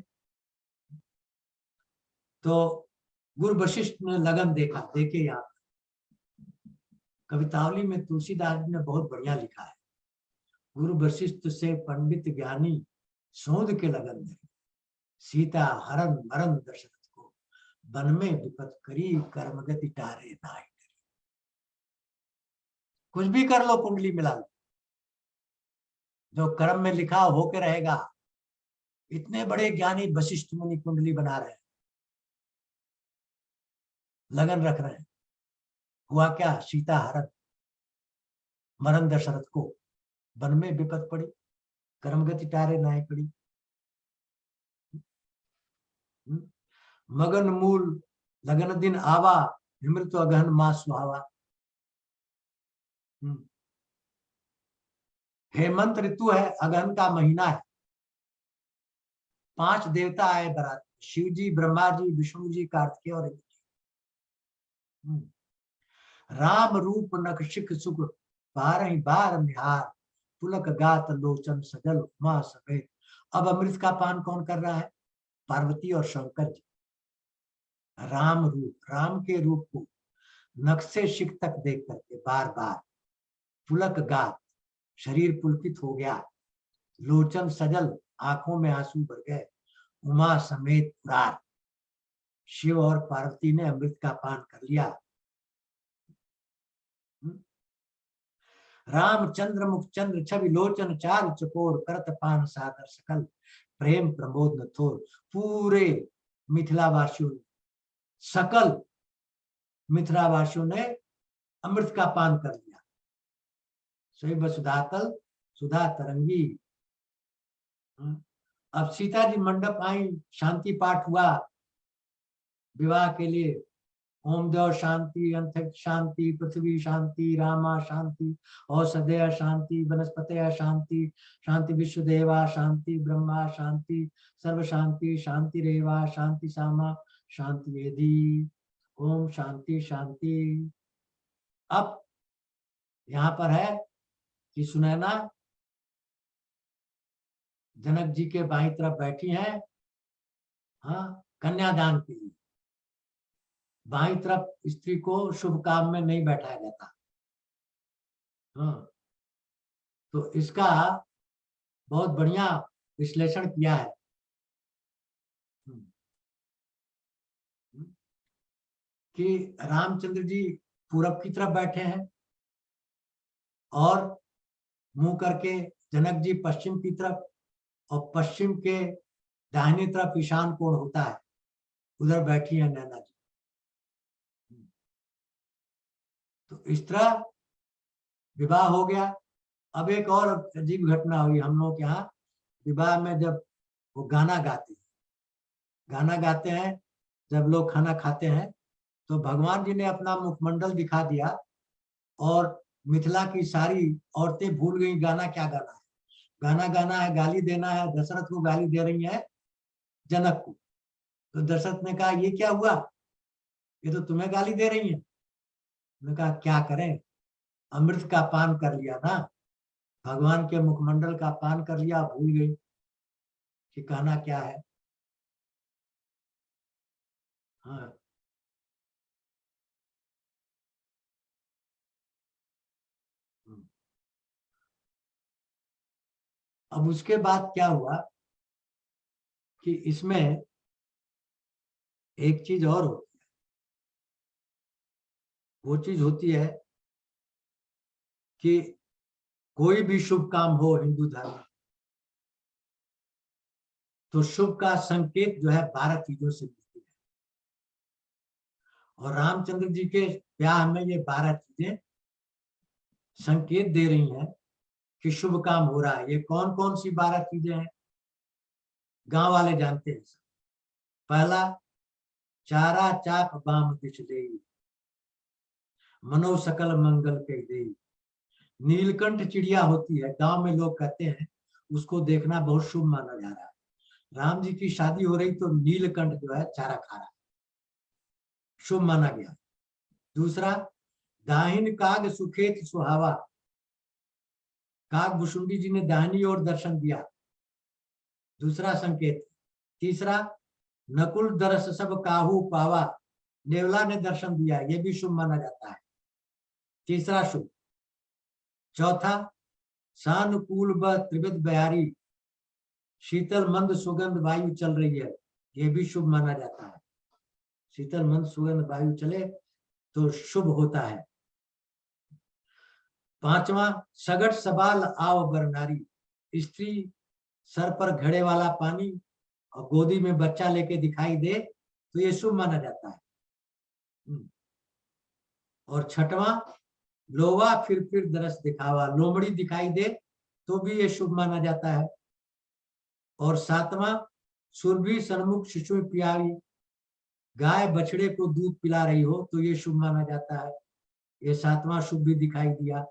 तो गुरु वशिष्ठ ने लगन देखा। देखिए यहाँ कवितावली में तुलसीदास जी ने बहुत बढ़िया लिखा है, गुरु वशिष्ठ से पंडित ज्ञानी सोध के लगन दे, सीता हरण मरण दशरथ को, वन में विपत करी कर्मगति टारे नाई। कुछ भी कर लो, कुंडली मिला लो, जो कर्म में लिखा होके रहेगा। इतने बड़े ज्ञानी वशिष्ठ मुनि कुंडली बना रहे हैं, लगन रख रहे हैं। हुआ क्या? सीता हरण मरण दशरथ को, वन में विपत पड़ी, कर्मगति टारे नाई पड़ी। मगन मूल लगन दिन आवा, हिमृत अगहन मास सुहावा। हेमंत ऋतु है, अगहन का महीना है। 5 देवता आए बारात, शिव जी, ब्रह्मा जी, विष्णु जी, कार्तिकेय और इंद्र जी। राम रूप नखशिख सुख, 12 बार निहार, पुलक गात लोचन सजल उमा समेत। अब अमृत का पान कौन कर रहा है? पार्वती और शंकर जी। राम रूप, राम के रूप को नख से शिख तक देख करके बार बार, पुलक गात, शरीर पुलकित हो गया, लोचन सजल, आंखों में आंसू भर गए, उमा समेत पुरार, शिव और पार्वती ने अमृत का पान कर लिया। रामचंद्र मुख चंद्र छवि लोचन, चारु चकोर, करत पान सागर सकल, प्रेम प्रमोद न थोर। पूरे मिथिलावासियों ने, सकल मिथिलावासियों ने अमृत का पान कर लिया। सही वसुधातल सुधा तरंगी। अब सीता जी मंडप आई, शांति पाठ हुआ विवाह के लिए। ओम देव शांति, अंतरिक्ष शांति, पृथ्वी शांति, रामा शांति, औषधय शांति, वनस्पतय शांति, शांति विश्वदेवा शांति, ब्रह्मा शांति, सर्व शांति, शांति रेवा, शांति सामा, शांति वेदी। ओम शांति शांति। अब यहाँ पर है कि सुनैना जनक जी के बाईं तरफ बैठी हैं, हाँ, कन्यादान के लिए। बाईं तरफ स्त्री को शुभ काम में नहीं बैठाया जाता। हाँ, तो इसका बहुत बढ़िया विश्लेषण किया है कि रामचंद्र जी पूरब की तरफ बैठे हैं और मुंह करके जनक जी पश्चिम की तरफ, और पश्चिम के दाहिनी तरफ ईशान कोण होता है, उधर बैठी है नैना जी। तो इस तरह विवाह हो गया। अब एक और अजीब घटना हुई हम लोग के यहाँ। विवाह में जब वो गाना गाते हैं, जब लोग खाना खाते हैं, तो भगवान जी ने अपना मुखमंडल दिखा दिया और मिथिला की सारी औरतें भूल गई गाना क्या गाना है। गाना गाना है, गाली देना है। दशरथ को गाली दे रही है, जनक को। तो दशरथ ने कहा ये क्या हुआ, ये तो तुम्हें गाली दे रही है। उन्होंने कहा क्या करें, अमृत का पान कर लिया ना, भगवान के मुखमंडल का पान कर लिया, भूल गई कि कहना क्या है। हाँ, अब उसके बाद क्या हुआ कि इसमें एक चीज और होती है। वो चीज होती है कि कोई भी शुभ काम हो हिंदू धर्म में, तो शुभ का संकेत जो है 12 चीजों से मिलती है। और रामचंद्र जी के ब्याह में ये 12 चीजें संकेत दे रही हैं कि शुभ काम हो रहा है। ये कौन कौन सी 12 चीजें हैं, गांव वाले जानते हैं। पहला, चारा चाक बाम दिछ देई, मनो सकल मंगल के देई। नीलकंठ चिड़िया होती है, गांव में लोग कहते हैं उसको देखना बहुत शुभ माना जा रहा है। राम जी की शादी हो रही तो नीलकंठ जो है चारा खा रहा है, शुभ माना गया। दूसरा, दाहिन काग सुखेत सुहावा, काग भुसुंडी जी ने दाहिनी ओर दर्शन दिया, दूसरा संकेत। तीसरा, नकुल दरस सब काहू पावा, नेवला ने दर्शन दिया, ये भी शुभ माना जाता है, तीसरा शुभ। चौथा, सानुकूल व त्रिविध बयारी, शीतल मंद सुगंध वायु चल रही है, ये भी शुभ माना जाता है। शीतल मंद सुगंध वायु चले तो शुभ होता है। पांचवा, सगट सबाल आव बरनारी, स्त्री सर पर घड़े वाला पानी और गोदी में बच्चा लेके दिखाई दे तो ये शुभ माना जाता है। और छठवां, लोवा फिर दरस दिखावा, लोमड़ी दिखाई दे तो भी ये शुभ माना जाता है। और सातवां, सुरभि सन्मुख शिशु पियावी, गाय बछड़े को दूध पिला रही हो तो ये शुभ माना जाता है। ये 7वां शुभ भी दिखाई दिया।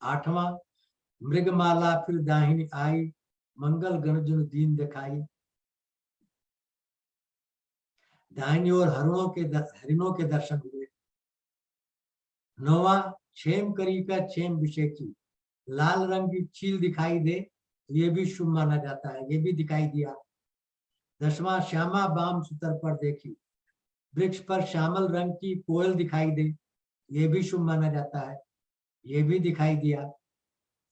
8वां, मृगमाला फिर दाहिनी आई, मंगल गण दीन दिखाई। दाहिनी ओर हरिणों के दर्शन हुए। 9वां, क्षेम करी का क्षेम विषय की, लाल रंग की चील दिखाई दे तो ये भी शुभ माना जाता है, ये भी दिखाई दिया। 10वां, श्यामा बाम सुतर पर देखी, वृक्ष पर श्यामल रंग की कोयल दिखाई दे, ये भी शुभ माना जाता है, ये भी दिखाई दिया।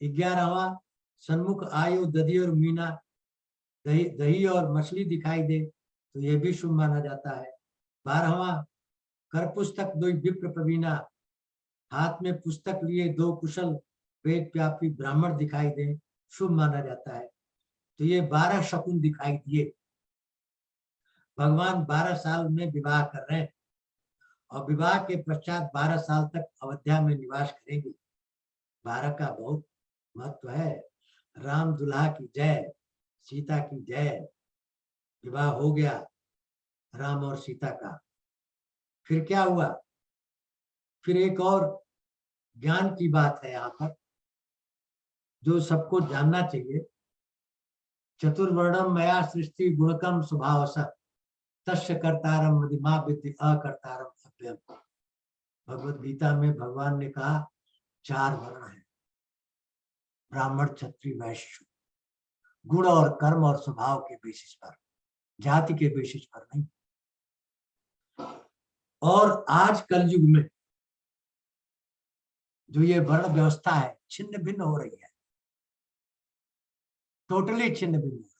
11वां, सन्मुख आयु दधी और मीना, दही और मछली दिखाई दे तो ये भी शुभ माना जाता है। 12वां, कर पुस्तक दो विप्र प्रवीणा, हाथ में पुस्तक लिए 2 कुशल वेद व्यापी ब्राह्मण दिखाई दे, शुभ माना जाता है। तो ये 12 शकुन दिखाई दिए। भगवान 12 साल में विवाह कर रहे हैं और विवाह के पश्चात 12 साल तक अयोध्या में निवास करेंगे। 12 का बहुत महत्व है। राम दुल्हा की जय, सीता की जय। विवाह हो गया राम और सीता का। फिर क्या हुआ? फिर एक और ज्ञान की बात है यहाँ पर जो सबको जानना चाहिए। चतुर्वर्णम मया सृष्टि गुणकम स्वभावश, तस्य कर्तारम मदिमा विद्धि अकर्तारम अव्ययम। भगवत गीता में भगवान ने कहा 4 वर्ण है, ब्राह्मण क्षत्रिय वैश्य, गुण और कर्म और स्वभाव के बेसिस पर, जाति के बेसिस पर नहीं। और आज कलयुग में जो ये वर्ण व्यवस्था है छिन्न भिन्न हो रही है, टोटली छिन्न भिन्न हो रही है,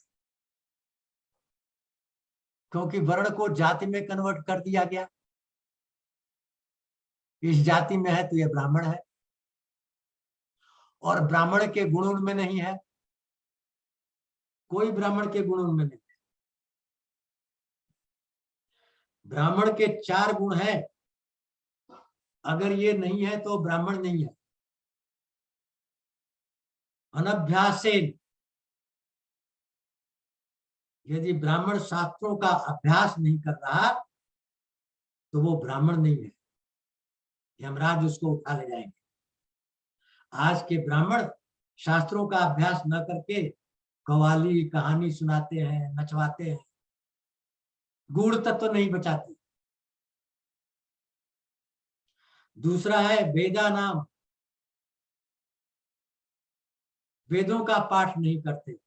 क्योंकि वर्ण को जाति में कन्वर्ट कर दिया गया। इस जाति में है तो ये ब्राह्मण है, और ब्राह्मण के गुण उनमें नहीं है, कोई ब्राह्मण के गुण उनमें नहीं है। ब्राह्मण के 4 गुण हैं, अगर ये नहीं है तो ब्राह्मण नहीं है। अनभ्यासेन, यदि ब्राह्मण शास्त्रों का अभ्यास नहीं कर रहा तो वो ब्राह्मण नहीं है, यमराज उसको उठा ले जाएंगे। आज के ब्राह्मण शास्त्रों का अभ्यास न करके कव्वाली कहानी सुनाते हैं, नचवाते हैं, गूढ़ तत्व नहीं बचाते। दूसरा है वेदा नाम, वेदों का पाठ नहीं करते।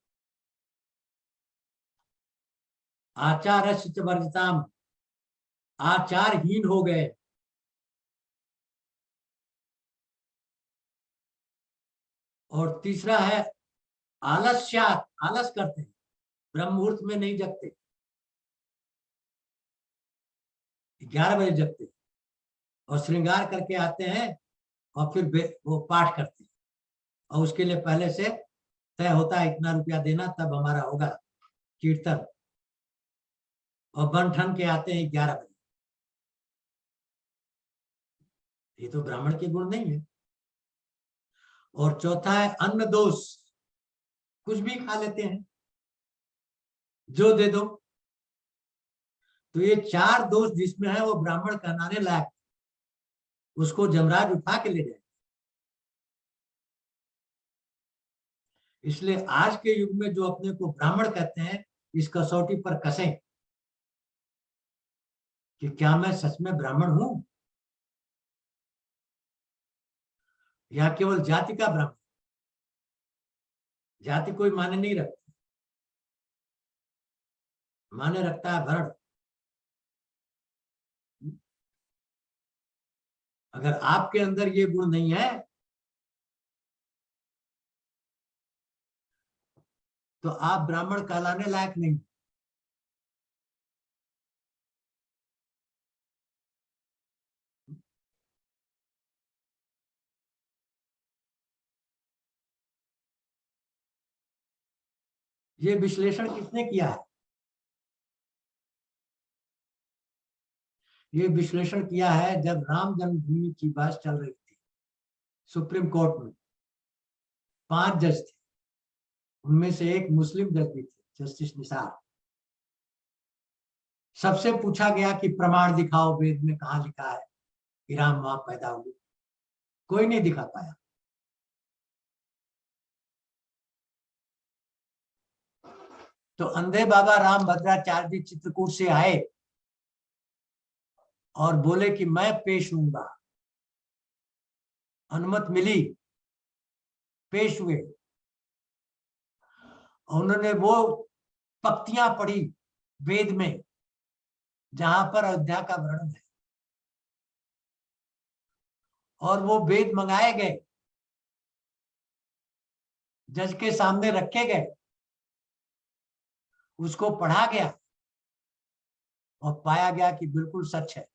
आचार्य वर्जिताम, आचारहीन हो गए। और तीसरा है आलस्यात, आलस करते हैं, ब्रह्म मुहूर्त में नहीं जगते, 11 बजे जगते हैं और श्रृंगार करके आते हैं और फिर वो पाठ करते हैं, और उसके लिए पहले से तय होता है इतना रुपया देना तब हमारा होगा कीर्तन, और बन ठन के आते हैं 11 बजे। ये तो ब्राह्मण के गुण नहीं है। और चौथा है अन्न दोष, कुछ भी खा लेते हैं, जो दे दो। तो ये 4 दोष जिसमें है वो ब्राह्मण कहलाने लायक, उसको जमराज उठा के ले जाए। इसलिए आज के युग में जो अपने को ब्राह्मण कहते हैं, इस कसौटी पर कसें कि क्या मैं सच में ब्राह्मण हूं या केवल जाति का ब्राह्मण। जाति कोई माने नहीं रखती, माने रखता है वर्ण। अगर आपके अंदर ये गुण नहीं है तो आप ब्राह्मण कहलाने लायक नहीं। ये विश्लेषण किसने किया है? ये विश्लेषण किया है जब राम जन्मभूमि की बात चल रही थी सुप्रीम कोर्ट में। 5 जज थे, उनमें से एक मुस्लिम जज भी थे, जस्टिस निसार। सबसे पूछा गया कि प्रमाण दिखाओ, वेद में कहाँ लिखा है कि राम वहां पैदा हुए। कोई नहीं दिखा पाया। तो अंधे बाबा राम भद्राचार्य जी चित्रकूट से आए और बोले कि मैं पेश हूंगा। अनुमति मिली, पेश हुए। उन्होंने वो पंक्तियां पढ़ी वेद में जहां पर अयोध्या का वर्णन है, और वो वेद मंगाए गए, जज के सामने रखे गए, उसको पढ़ा गया और पाया गया कि बिल्कुल सच है।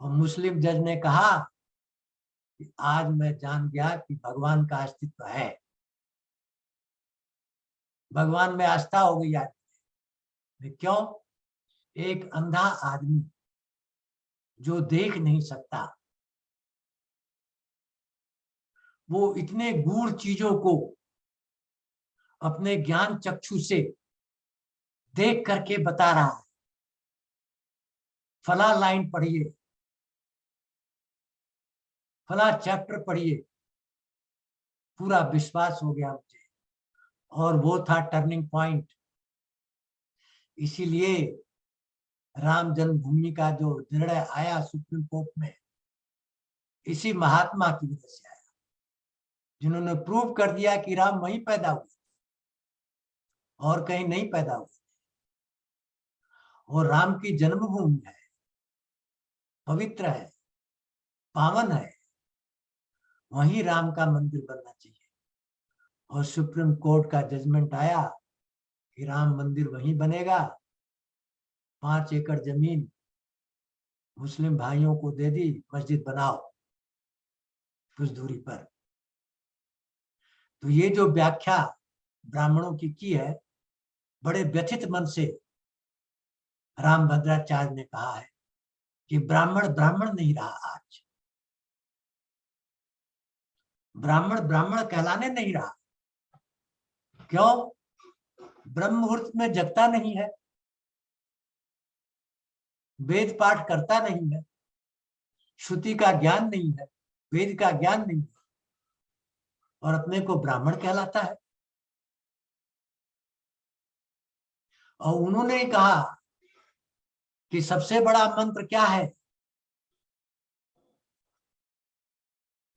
और मुस्लिम जज ने कहा कि आज मैं जान गया कि भगवान का अस्तित्व है। भगवान में आस्था हो गई आज। क्यों? एक अंधा आदमी जो देख नहीं सकता, वो इतने गूढ़ चीजों को अपने ज्ञान चक्षु से देख करके बता रहा है। फला लाइन पढ़िए, फला चैप्टर पढ़िए, पूरा विश्वास हो गया मुझे। और वो था टर्निंग पॉइंट। इसीलिए राम जन्मभूमि का जो निर्णय आया सुप्रीम कोर्ट में, इसी महात्मा की वजह से आया, जिन्होंने प्रूव कर दिया कि राम वहीं पैदा हुए और कहीं नहीं पैदा हुए। और राम की जन्मभूमि है, पवित्र है, पावन है, वहीं राम का मंदिर बनना चाहिए। और सुप्रीम कोर्ट का जजमेंट आया कि राम मंदिर वहीं बनेगा। 5 एकड़ जमीन मुस्लिम भाइयों को दे दी, मस्जिद बनाओ कुछ दूरी पर। तो ये जो व्याख्या ब्राह्मणों की है, बड़े व्यथित मन से राम भद्राचार्य ने कहा है कि ब्राह्मण ब्राह्मण नहीं रहा आज, ब्राह्मण ब्राह्मण कहलाने नहीं रहा। क्यों? ब्रह्म मुहूर्त में जगता नहीं है, वेद पाठ करता नहीं है, श्रुति का ज्ञान नहीं है, वेद का ज्ञान नहीं है, और अपने को ब्राह्मण कहलाता है। और उन्होंने कहा कि सबसे बड़ा मंत्र क्या है?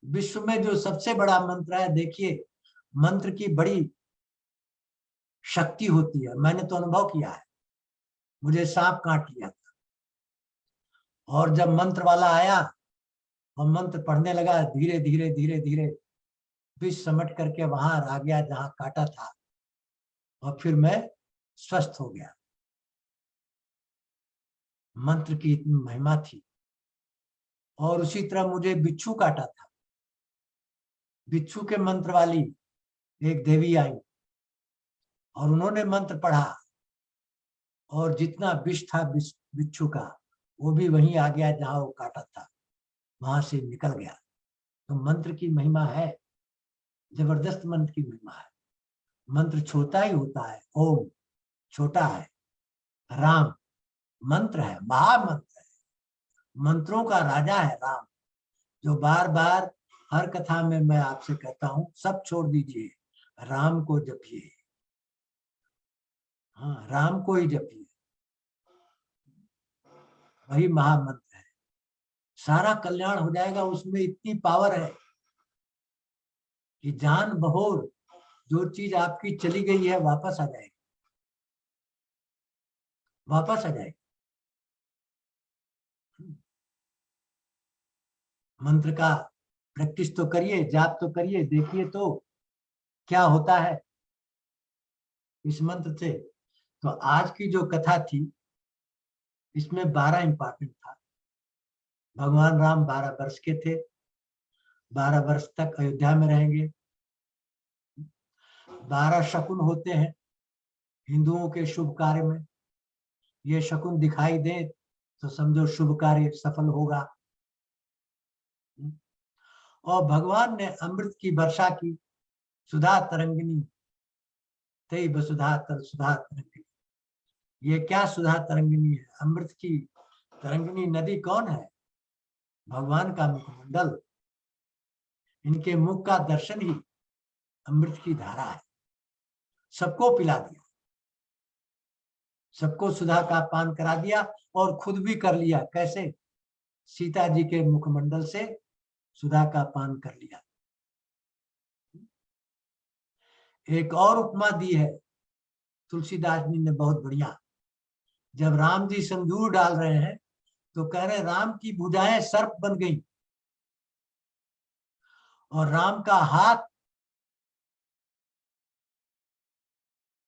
विश्व में जो सबसे बड़ा मंत्र है, देखिए मंत्र की बड़ी शक्ति होती है। मैंने तो अनुभव किया है, मुझे सांप काट लिया था, और जब मंत्र वाला आया और मंत्र पढ़ने लगा, धीरे धीरे धीरे धीरे विष समट करके वहां आ गया जहां काटा था, और फिर मैं स्वस्थ हो गया। मंत्र की इतनी महिमा थी। और उसी तरह मुझे बिच्छू काटा था। बिच्छू के मंत्र वाली एक देवी आई और उन्होंने मंत्र पढ़ा, और जितना विष था बिच्छू का, वो भी वहीं आ गया जहां वो काटा था, वहां से निकल गया। तो मंत्र की महिमा है, जबरदस्त मंत्र की महिमा है। मंत्र छोटा ही होता है, ओम छोटा है, राम मंत्र है, महामंत्र है, मंत्रों का राजा है राम, जो बार बार हर कथा में मैं आपसे कहता हूं, सब छोड़ दीजिए, राम को जपिए। हाँ, राम को ही जपिए, वही महामंत्र है, सारा कल्याण हो जाएगा। उसमें इतनी पावर है कि जान बहोर जो चीज आपकी चली गई है वापस आ जाएगी, वापस आ जाएगी। मंत्र का प्रैक्टिस तो करिए, जाप तो करिए, देखिए तो क्या होता है इस मंत्र से। तो आज की जो कथा थी, इसमें 12 इंपॉर्टेंट था। भगवान राम 12 वर्ष के थे, 12 वर्ष तक अयोध्या में रहेंगे। 12 शकुन होते हैं हिंदुओं के शुभ कार्य में, ये शकुन दिखाई दे तो समझो शुभ कार्य सफल होगा। और भगवान ने अमृत की वर्षा की, सुधा तरंगिनी, तई वसुधा तल सुधा तरंगिनी, ये क्या सुधा तरंगिनी है? अमृत की तरंगिनी नदी कौन है? भगवान का मुखमंडल। इनके मुख का दर्शन ही अमृत की धारा है। सबको पिला दिया, सबको सुधा का पान करा दिया और खुद भी कर लिया। कैसे? सीता जी के मुखमंडल से सुधा का पान कर लिया। एक और उपमा दी है तुलसीदास जी ने, बहुत बढ़िया। जब राम जी सिंदूर डाल रहे हैं तो कह रहे राम की भुजाएं सर्प बन गई और राम का हाथ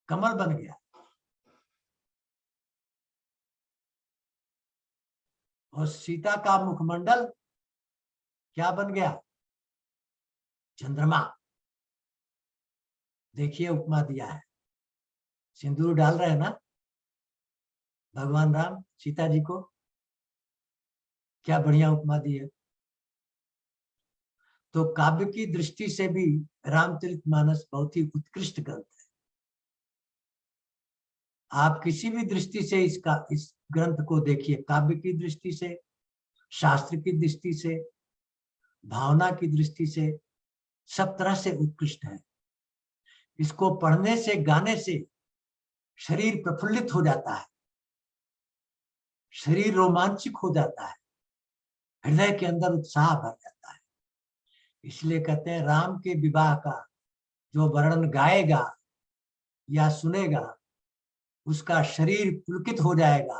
कमल बन गया और सीता का मुखमंडल क्या बन गया? चंद्रमा। देखिए उपमा दिया है। सिंदूर डाल रहे हैं ना भगवान राम सीता जी को, क्या बढ़िया उपमा दी है। तो काव्य की दृष्टि से भी रामचरितमानस बहुत ही उत्कृष्ट ग्रंथ है। आप किसी भी दृष्टि से इस ग्रंथ को देखिए, काव्य की दृष्टि से, शास्त्र की दृष्टि से, भावना की दृष्टि से, सब तरह से उत्कृष्ट है। इसको पढ़ने से, गाने से शरीर प्रफुल्लित हो जाता है, शरीर रोमांचित हो जाता है, हृदय के अंदर उत्साह भर जाता है। इसलिए कहते हैं राम के विवाह का जो वर्णन गाएगा या सुनेगा उसका शरीर पुलकित हो जाएगा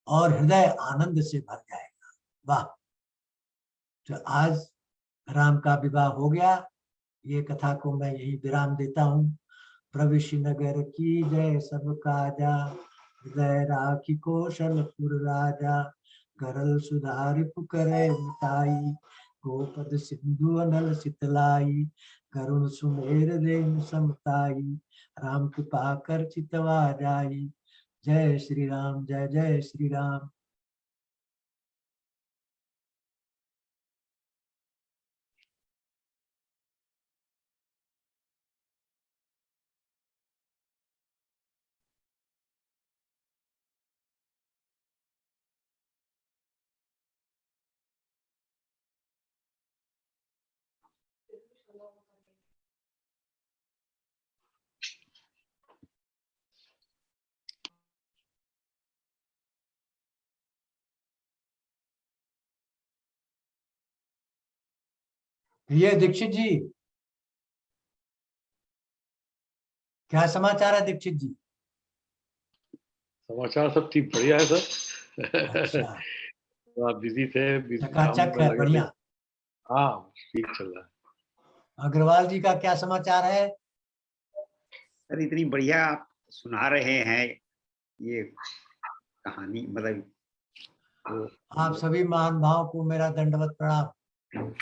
और हृदय आनंद से भर जाएगा। वाह! तो आज राम का विवाह हो गया। ये कथा को मैं यही विराम देता हूँ। प्रविश नगर की जय सब काजा, हृदय राखी कौशलपुर राजा। गरल सुधारि पुकरे मिताई, गोपद सिंधु अनल सितलाई। करुण सुमेर रेन समताई, राम कृपा कर चितवा जाई। जय श्री राम, जय जय श्री राम। ये दीक्षित जी, क्या समाचार है दीक्षित जी? समाचार सब ठीक, बढ़िया है सर। अच्छा, थोड़ा बिजी थे, काम चकाचक में है, लगे थे। बढ़िया। हाँ, ठीक चल रहा है। अग्रवाल जी का क्या समाचार है? सर इतनी बढ़िया आप सुना रहे हैं ये कहानी, मतलब आप सभी महान भाव को मेरा दंडवत प्रणाम।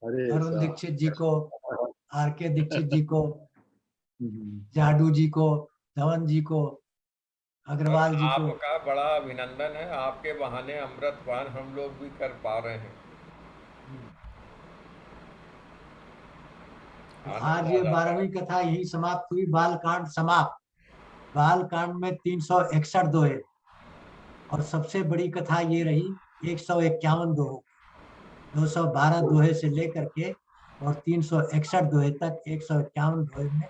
अरे अरुण दीक्षित जी को, आर के दीक्षित जी को, हम्म। जाडू जी को, धवन जी को, अग्रवाल जी को। आपका बड़ा अभिनंदन है। आपके बहाने अमृतपान हम लोग भी कर पा रहे हैं। आज ये 12वीं कथा यही समाप्त हुई। बालकांड समाप्त। बालकांड में 361 दोहे और सबसे बड़ी कथा ये रही 151 दोहों, 212 दोहे से लेकर के और 361 दोहे तक 151 दोहे में